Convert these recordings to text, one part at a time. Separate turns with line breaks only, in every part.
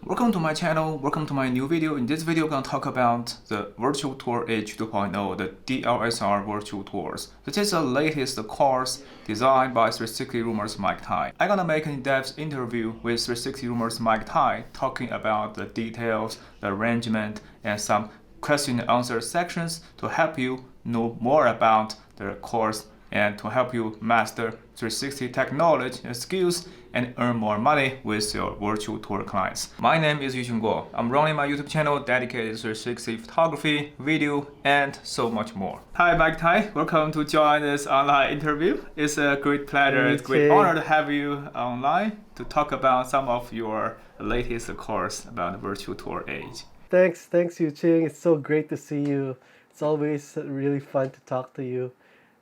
Welcome to my channel, welcome to my new video. In this video, I'm going to talk about the Virtual Tour Edge 2.0, the DLSR Virtual Tours. This is the latest course designed by 360 Rumors Mike Tai. I'm going to make an in-depth interview with 360 Rumors Mike Tai, talking about the details, the arrangement, and some question and answer sections to help you know more about the course and to help you master 360 technology and skills and earn more money with your virtual tour clients. My name is Yuxin Guo. I'm running my YouTube channel dedicated to 360 photography, video, and so much more. Hi, Mike Tai. Welcome to join this online interview. It's a great pleasure, it's a great honor to have you online to talk about some of your latest course about the virtual tour age.
Thanks, Yuqing. It's so great to see you. It's always really fun to talk to you.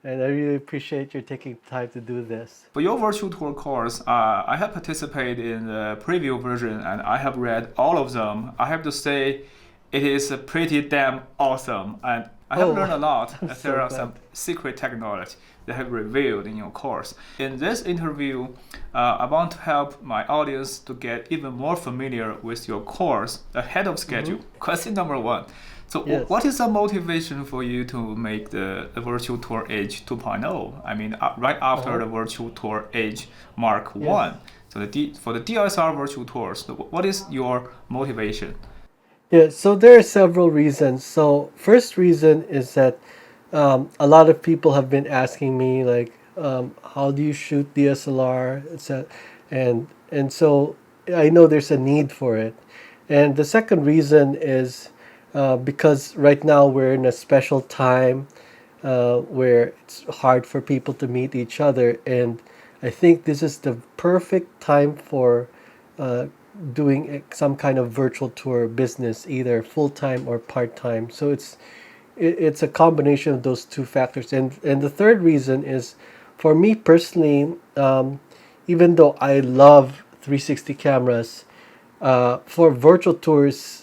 And I really appreciate you taking time to do this.
For your virtual tour course, I have participated in the preview version and I have read all of them. I have to say it is pretty damn awesome. And I have learned a lot. There are some secret technology that have revealed in your course. In this interview, I want to help my audience to get even more familiar with your course ahead of schedule. Question number one. So what is the motivation for you to make the Virtual Tour Edge 2.0? I mean, right after the Virtual Tour Edge Mark 1. So for the DSLR virtual tours, what is your motivation?
Yeah, so there are several reasons. So first reason is that a lot of people have been asking me like, how do you shoot DSLR, etc. And so I know there's a need for it. And the second reason is because right now we're in a special time where it's hard for people to meet each other, and I think this is the perfect time for doing some kind of virtual tour business, either full-time or part-time. So it's a combination of those two factors. And the third reason is, for me personally, even though I love 360 cameras, for virtual tours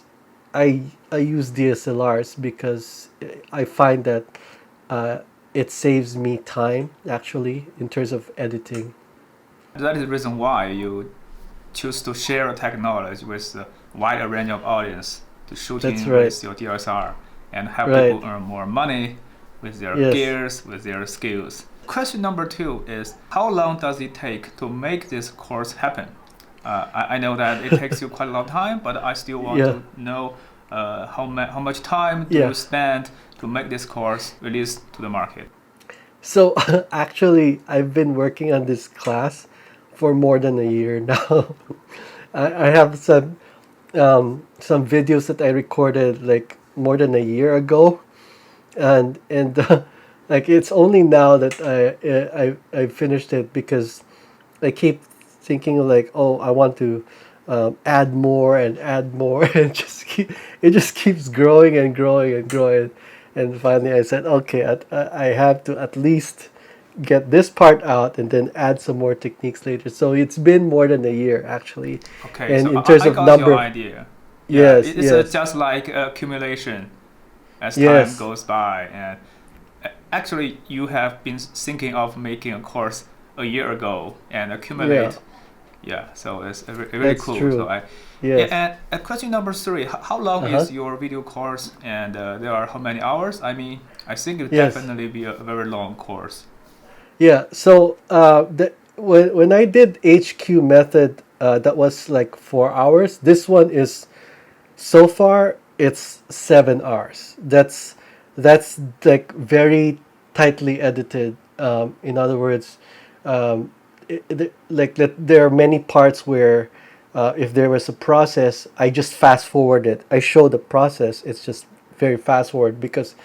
I use DSLRs because I find that it saves me time, actually, in terms of editing.
That is the reason why you choose to share technology with a wide range of audience to shooting with your DSLR and help people earn more money with their gears, with their skills. Question number two is, how long does it take to make this course happen? I know that it takes you quite a long time, but I still want to know how much time do you spend to make this course released to the market?
So actually, I've been working on this class for more than a year now. I have some videos that I recorded like more than a year ago, and like it's only now that I finished it because I keep thinking like, oh, I want to add more and add more, and it just keeps growing and growing and growing. And finally I said, okay, I have to at least get this part out and then add some more techniques later. So it's been more than a year, actually.
Okay,
and
so
in terms
I
of
got
number,
your idea. It's just like accumulation as time goes by. And actually, you have been thinking of making a course a year ago and accumulate. So it's really cool.
True.
So and question number three, how long is your video course, and there are how many hours? I mean, I think it definitely be a very long course.
Yeah, so when I did HQ method, that was like 4 hours. This one is, so far, it's 7 hours. That's like very tightly edited. In other words, there are many parts where if there was a process, I just fast forward it. I show the process. It's just very fast forward because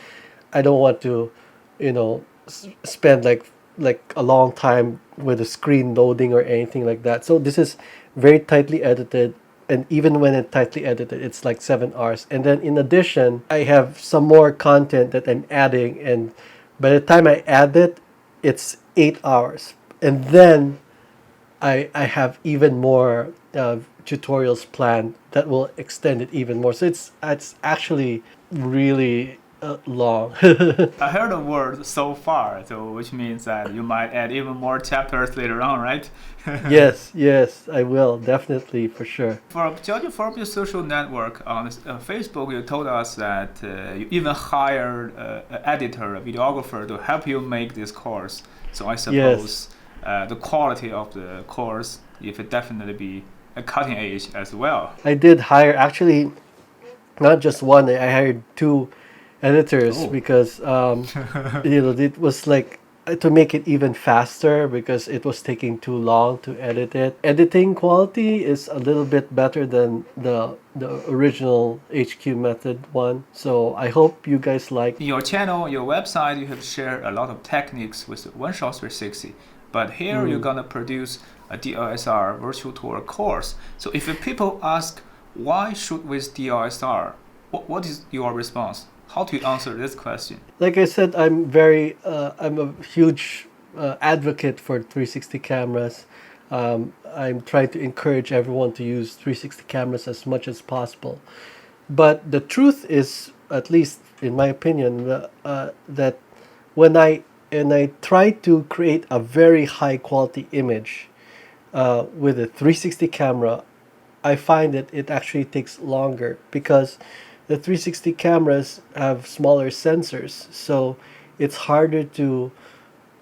I don't want to, spend like a long time with the screen loading or anything like that. So this is very tightly edited, and even when it's tightly edited, it's like 7 hours. And then in addition, I have some more content that I'm adding, and by the time I add it, it's 8 hours. And then I have even more tutorials planned that will extend it even more. So it's actually really long.
I heard the word so far, so which means that you might add even more chapters later on, right?
Yes, yes, I will definitely for sure.
For judging from your social network on Facebook, you told us that you even hired an editor, a videographer to help you make this course. So I
Yes,
suppose the quality of the course, if it definitely be a cutting edge as well.
I did hire actually not just one. I hired two editors
Oh.
because it was like to make it even faster because it was taking too long to edit it. Editing quality is a little bit better than the original HQ method one. So I hope you guys like.
In your channel, your website, you have shared a lot of techniques with OneShot 360. But here you're
Mm.
gonna produce a DLSR virtual tour course. So if people ask why shoot with DLSR, what is your response? How do you answer this question?
Like I said, I'm a huge advocate for 360 cameras. I'm trying to encourage everyone to use 360 cameras as much as possible. But the truth is, at least in my opinion, that when I try to create a very high quality image with a 360 camera, I find that it actually takes longer because the 360 cameras have smaller sensors, so it's harder to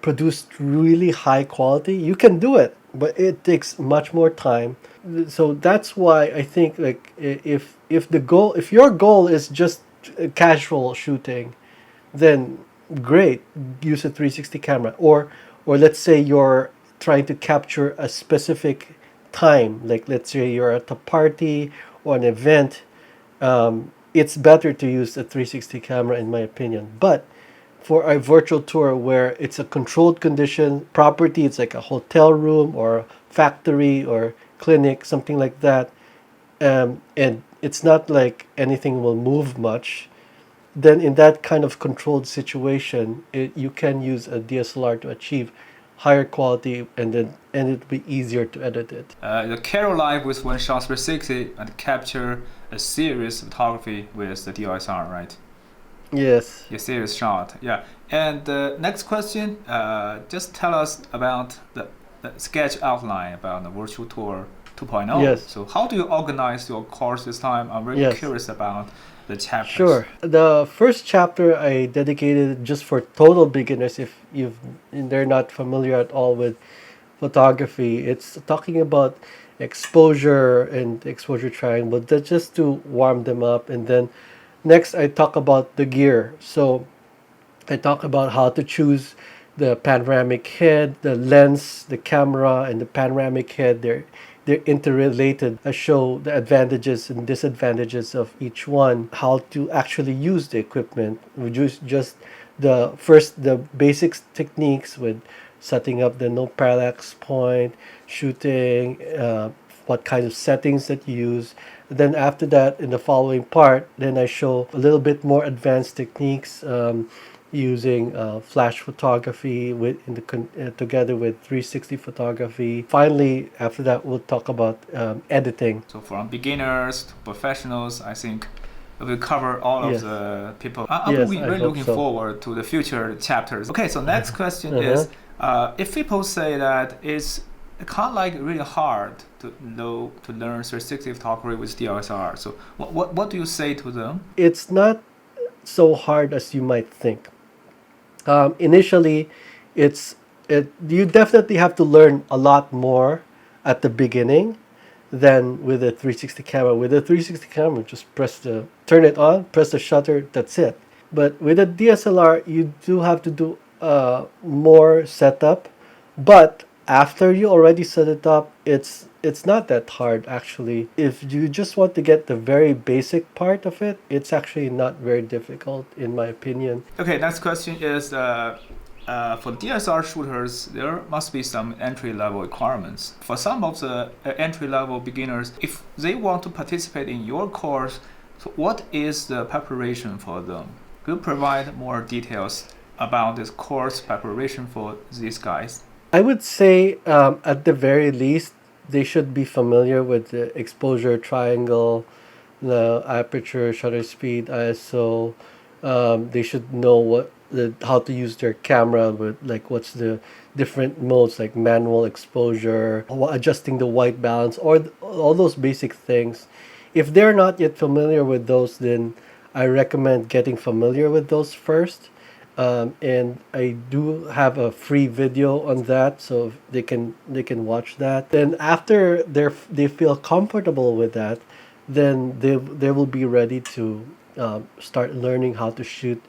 produce really high quality. You can do it, but it takes much more time. So that's why I think like if your goal is just casual shooting, then great, use a 360 camera. Or let's say you're trying to capture a specific time, like let's say you're at a party or an event, it's better to use a 360 camera in my opinion. But for a virtual tour where it's a controlled condition property, it's like a hotel room or factory or clinic, something like that, and it's not like anything will move much, then in that kind of controlled situation, you can use a DSLR to achieve higher quality, and it'll be easier to edit it.
The Carol Live with OneShot 360 and capture a serious photography with the DSLR, right?
Yes.
Yeah, serious shot. Yeah. And the next question, just tell us about the sketch outline about the virtual tour 2.0.
Yes.
So how do you organize your course this time? I'm really
Yes.
curious about the chapters.
Sure. The first chapter I dedicated just for total beginners. If they're not familiar at all with photography, it's talking about exposure and exposure triangle, but that's just to warm them up. And then next I talk about the gear. So I talk about how to choose the panoramic head, the lens, the camera, and the panoramic head. They're interrelated. I show the advantages and disadvantages of each one, how to actually use the equipment. We just the basics techniques with setting up the no parallax point, shooting, what kind of settings that you use. Then after that, in the following part, then I show a little bit more advanced techniques, using flash photography together with 360 photography. Finally, after that, we'll talk about editing.
So from beginners to professionals, I think we cover all of
Yes.
the people. I'm
Yes,
really
I
really
hope
looking
so.
forward to the future chapters. Okay, so next question is, if people say that it's kind of like really hard to learn 360 photography with DSLR, so what do you say to them?
It's not so hard as you might think. Initially, you definitely have to learn a lot more at the beginning than with a 360 camera. With a 360 camera, just turn it on, press the shutter, that's it. But with a DSLR, you do have to do more setup. But after you already set it up, it's not that hard actually. If you just want to get the very basic part of it, it's actually not very difficult in my opinion.
Okay, next question is, for DSLR shooters, there must be some entry-level requirements. For some of the entry-level beginners, if they want to participate in your course, so what is the preparation for them? Could you provide more details about this course preparation for these guys?
I would say at the very least, they should be familiar with the exposure triangle, the aperture, shutter speed, ISO, They should know how to use their camera with, like, what's the different modes, like manual exposure, adjusting the white balance, or all those basic things. If they're not yet familiar with those, then I recommend getting familiar with those first. And I do have a free video on that, so they can watch that. Then after they feel comfortable with that, then they will be ready to start learning how to shoot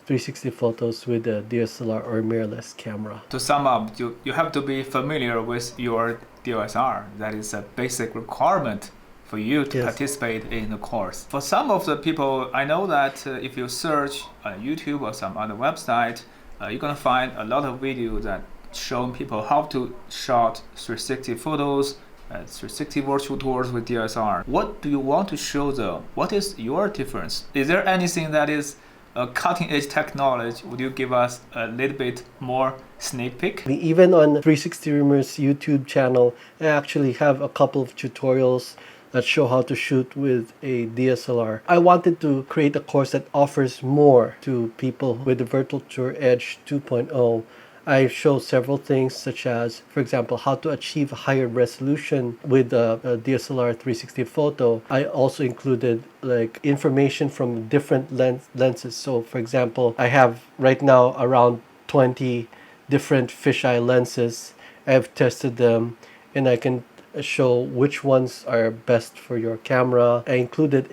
360 photos with a DSLR or mirrorless camera.
To sum up, you have to be familiar with your DLSR. That is a basic requirement for you to
Yes.
participate in the course. For some of the people, I know that if you search on YouTube or some other website, you're gonna find a lot of videos that show people how to shot 360 photos, 360 virtual tours with DSLR. What do you want to show them? What is your difference? Is there anything that is a cutting-edge technology? Would you give us a little bit more sneak peek?
Even on 360 Rumors YouTube channel, I actually have a couple of tutorials that show how to shoot with a DSLR. I wanted to create a course that offers more to people with the Virtual Tour Edge 2.0. I show several things, such as, for example, how to achieve a higher resolution with a DSLR 360 photo. I also included like information from different lenses. So, for example, I have right now around 20 different fisheye lenses. I've tested them, and I can show which ones are best for your camera. I included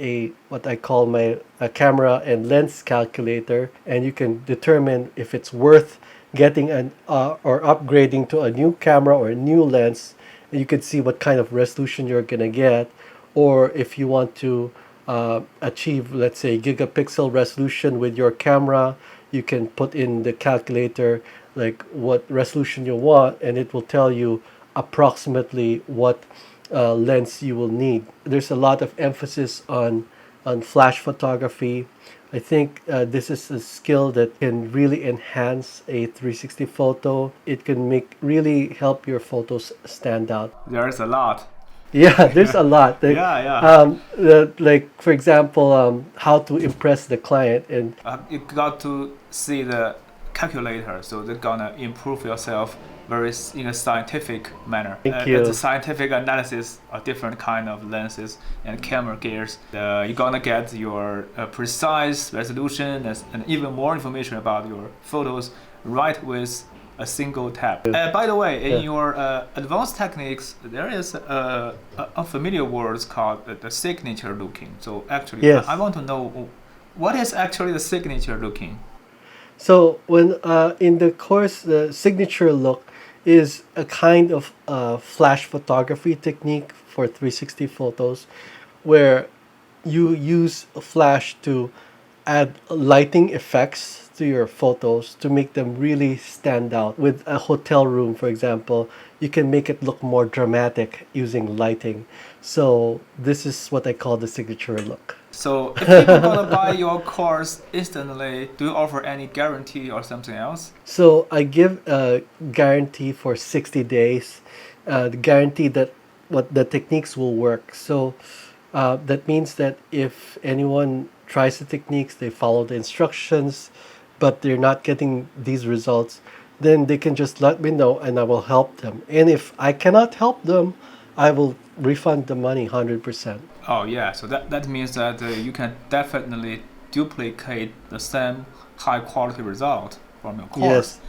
what I call a camera and lens calculator, and you can determine if it's worth getting or upgrading to a new camera or a new lens. And you can see what kind of resolution you're gonna get, or if you want to achieve, let's say, gigapixel resolution with your camera, you can put in the calculator like what resolution you want, and it will tell you approximately what lens you will need. There's a lot of emphasis on flash photography. I think this is a skill that can really enhance a 360 photo. It can really help your photos stand out.
There's a lot.
Yeah, there's a lot. Like,
Yeah.
like for example, how to impress the client, and
You got to see the calculator, so they're gonna improve yourself in a scientific manner.
Thank you.
The scientific analysis of different kind of lenses and camera gears. You're gonna get your precise resolution and even more information about your photos right with a single tap. By the way, in your advanced techniques, there is a familiar word called the signature looking. So actually,
Yes.
I want to know what is actually the signature looking.
so when in the course, the signature look is a kind of flash photography technique for 360 photos, where you use a flash to add lighting effects to your photos to make them really stand out. With a hotel room, for example, you can make it look more dramatic using lighting. So this is what I call the signature look.
So if people gonna buy your course instantly, do you offer any guarantee or something else?
So I give a guarantee for 60 days, the guarantee that what the techniques will work. So that means that if anyone tries the techniques, they follow the instructions, but they're not getting these results, then they can just let me know and I will help them. And if I cannot help them, I will refund the money 100%.
Oh yeah, so that means that you can definitely duplicate the same high quality result from your course.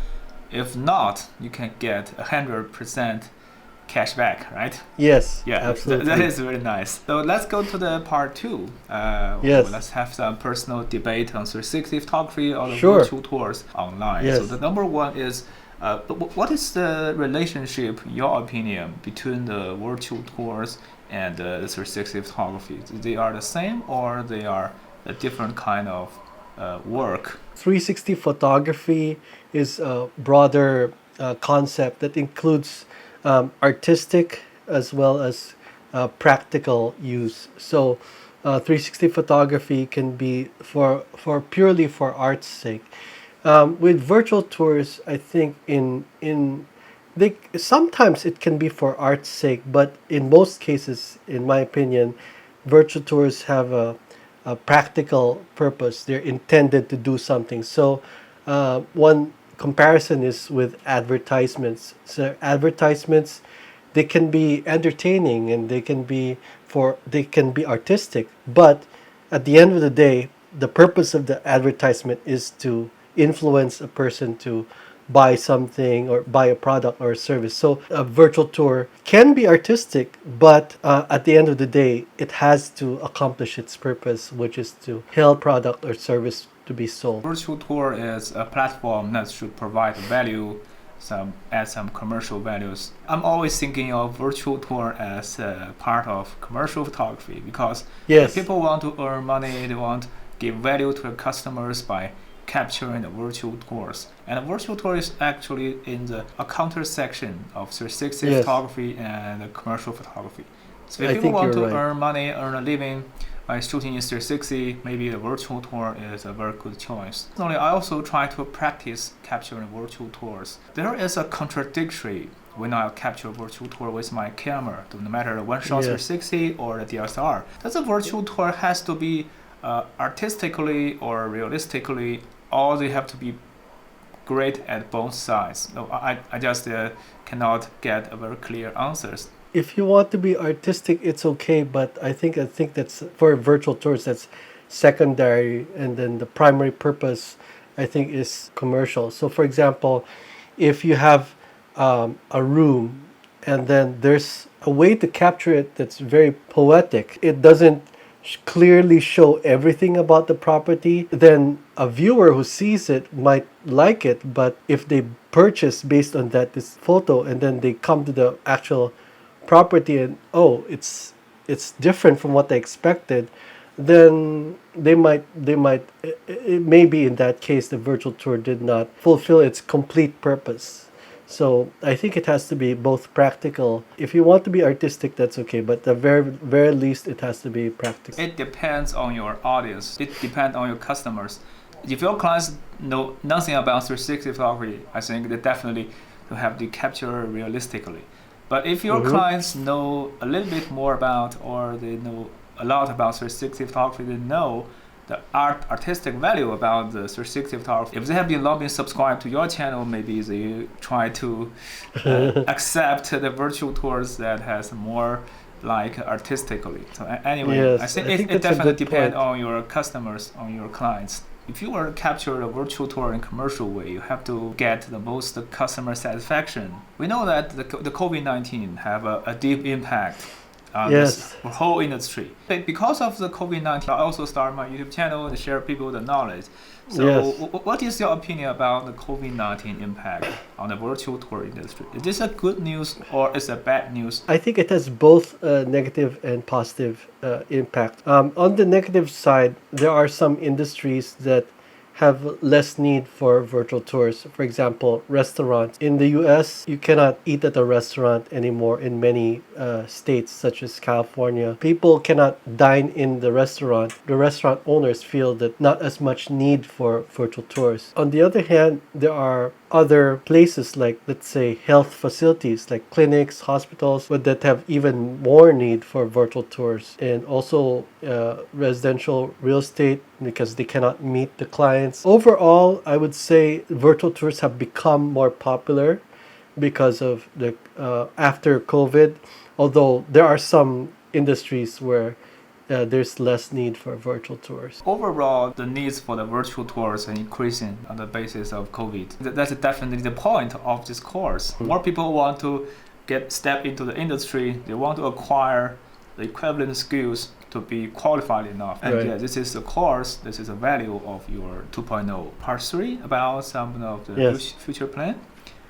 Yes.
If not, you can get 100% cash back, right?
Yes,
Yeah,
absolutely.
that is very nice. So let's go to the part two.
Yes.
Let's have some personal debate on 360 photography or the
Sure.
virtual tours online.
Yes.
So the number one is, what is the relationship, in your opinion, between the virtual tours and the 360 photography? They are the same or they are a different kind of work?
360 photography is a broader concept that includes artistic as well as practical use. So 360 photography can be for purely for art's sake. With virtual tours, I think sometimes it can be for art's sake, but in most cases, in my opinion, virtual tours have a practical purpose. They're intended to do something. So one comparison is with advertisements. So advertisements, they can be entertaining and they can be artistic, but at the end of the day, the purpose of the advertisement is to influence a person to buy something or buy a product or a service. So a virtual tour can be artistic, but at the end of the day, it has to accomplish its purpose, which is to help product or service to be sold.
Virtual tour is a platform that should provide value, add some commercial values. I'm always thinking of virtual tour as a part of commercial photography because
Yes.
if people want to earn money, they want to give value to their customers by capturing the virtual tours. And a virtual tour is actually in the a counter section of 360
Yes.
photography and commercial photography. So if
I
people
think
want to
you're right.
earn money, earn a living by shooting in 360, maybe the virtual tour is a very good choice. Personally, I also try to practice capturing virtual tours. There is a contradictory when I capture virtual tour with my camera, no matter the one-shot
Yes.
360 or the DSLR. That the virtual tour has to be artistically or realistically, or they have to be great at both sides. No, I just cannot get a very clear answers.
If you want to be artistic, it's okay, but I think that's for virtual tours, that's secondary, and then the primary purpose, I think, is commercial. So for example, if you have a room and then there's a way to capture it that's very poetic, it doesn't clearly show everything about the property, then a viewer who sees it might like it, but if they purchase based on this photo and then they come to the actual property and it's different from what they expected, then they might it may be in that case the virtual tour did not fulfill its complete purpose. So I think it has to be both practical. If you want to be artistic, that's okay, but at the very least it has to be practical.
It depends on your audience. It depends on your customers. If your clients know nothing about 360 photography, I think they definitely have to capture realistically. But if your clients know a little bit more about, or they know a lot about 360 photography, they know the artistic value about the 360 photography. If they have been subscribed to your channel, maybe they try to accept the virtual tours that has more like artistically. So anyway,
Yes,
I think
I think
it
that's a
definitely
good
depends
point.
on your customers, on your clients. If you want to capture a virtual tour in commercial way, you have to get the most customer satisfaction. We know that the COVID-19 have a deep impact on
Yes.
this whole industry. Because of the COVID-19, I also started my YouTube channel and share people the knowledge. So
Yes.
what is your opinion about the COVID-19 impact on the virtual tour industry? Is this a good news or is it bad news?
I think it has both negative and positive impact. On the negative side, there are some industries that have less need for virtual tours. For example, restaurants. In the US, you cannot eat at a restaurant anymore in many states, such as California. People cannot dine in the restaurant. The restaurant owners feel that not as much need for virtual tours. On the other hand, there are other places like, let's say, health facilities like clinics, hospitals, but that have even more need for virtual tours, and also residential real estate because they cannot meet the clients. Overall, I would say virtual tours have become more popular because of the after COVID, although there are some industries where there's less need for virtual tours.
Overall, the needs for the virtual tours are increasing on the basis of COVID. That's definitely the point of this course. More people want to step into the industry. They want to acquire the equivalent skills to be qualified enough. And
Right.
yeah, this is the course, this is the value of your 2.0. Part 3 about some of the
Yes.
future plan,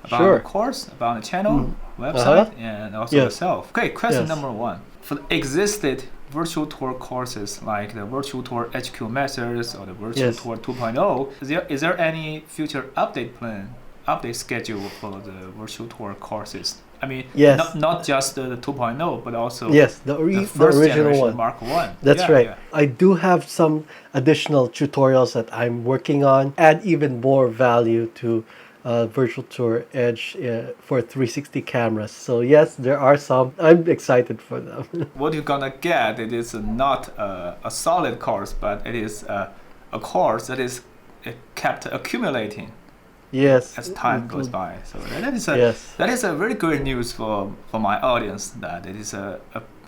about
Sure.
the course, about the channel, website,
Uh-huh.
and also
Yes.
yourself. Okay, question
Yes.
number 1. For the existed virtual tour courses like the virtual tour HQ methods or the virtual
Yes.
tour 2.0, is there any future update schedule for the virtual tour courses? I mean,
Yes.
not just the 2.0, but also
Yes, the
first
original
generation
one.
Mark 1.
That's
Yeah,
right.
yeah.
I do have some additional tutorials that I'm working on, add even more value to Virtual Tour Edge for 360 cameras. So yes, there are some. I'm excited for them.
What you're gonna get, it is not a solid course, but it is a course that is kept accumulating
Yes.
as time goes by. So
Yes.
that is a very great news for my audience, that it is a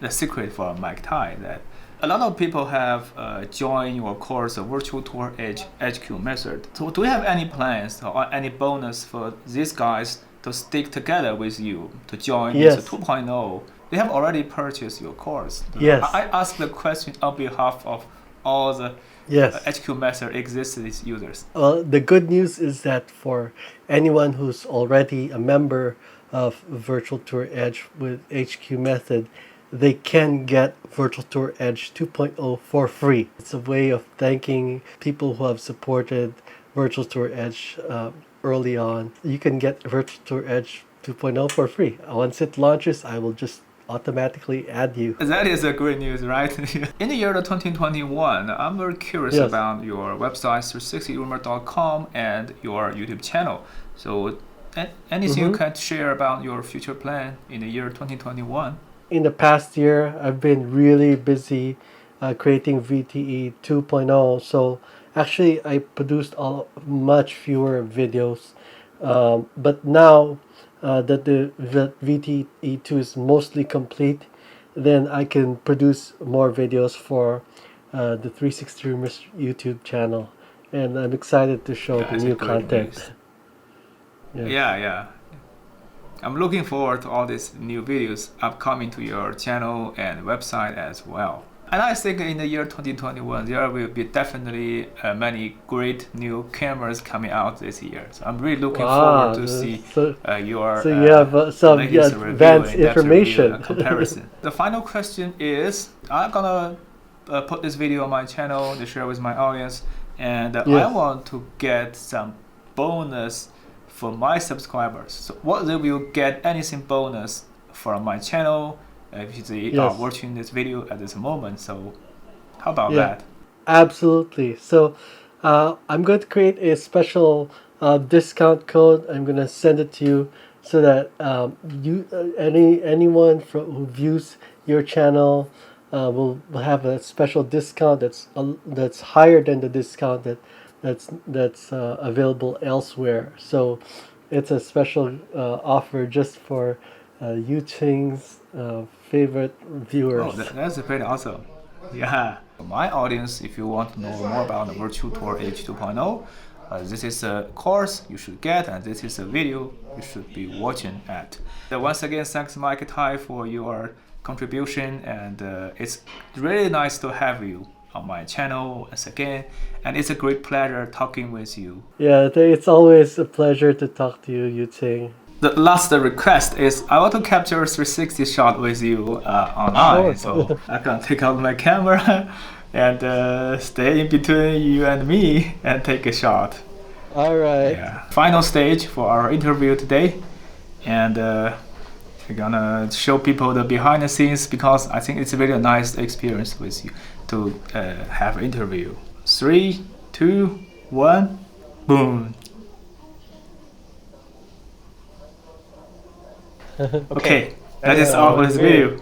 secret for Mike Tai, that a lot of people have joined your course, the Virtual Tour Edge HQ method. So do you have any plans or any bonus for these guys to stick together with you to join
Yes.
this 2.0? They have already purchased your course.
Yes.
I ask the question on behalf of all the
Yes.
HQ method existing users.
Well, the good news is that for anyone who's already a member of Virtual Tour Edge with HQ method, they can get Virtual Tour Edge 2.0 for free. It's a way of thanking people who have supported Virtual Tour Edge early on. You can get Virtual Tour Edge 2.0 for free. Once it launches, I will just automatically add you.
That is a great news, right? In the year of 2021, I'm very curious
Yes.
about your website, 360rumor.com, and your YouTube channel. So anything you can share about your future plan in the year 2021?
In the past year, I've been really busy creating VTE 2.0. So actually, I produced much fewer videos. But now that the VTE 2 is mostly complete, then I can produce more videos for the 360 Rumors YouTube channel. And I'm excited to show the
That's a
new
great
content.
news.
Yes.
Yeah. I'm looking forward to all these new videos upcoming to your channel and website as well. And I think in the year 2021, there will be definitely many great new cameras coming out this year. So I'm really looking forward to see your
So you have some
latest review
advanced
and depth review
information.
and comparison. The final question is, I'm gonna put this video on my channel to share with my audience, and I
Yes.
want to get some bonus for my subscribers. So what they will get anything bonus from my channel if they are
Yes.
watching this video at this moment. So how about
Yeah.
that?
Absolutely. So I'm going to create a special discount code. I'm going to send it to you so that anyone who views your channel will have a special discount that's higher than the discount that's available elsewhere. So it's a special offer just for YouTube's favorite viewers.
Oh, that's pretty awesome. Yeah. My audience, if you want to know more about the Virtual Tour Edge 2.0, this is a course you should get, and this is a video you should be watching at. Once again, thanks Mike Tai for your contribution, and it's really nice to have you on my channel once again, and it's a great pleasure talking with you.
Yeah, it's always a pleasure to talk to you, Yu-Ting.
The last request is I want to capture a 360 shot with you online, so I can take out my camera and stay in between you and me and take a shot.
All right.
Yeah. Final stage for our interview today, and we're gonna show people the behind the scenes, because I think it's a really nice experience with you to have an interview. 3, 2, 1, boom. Okay, that is all for this video.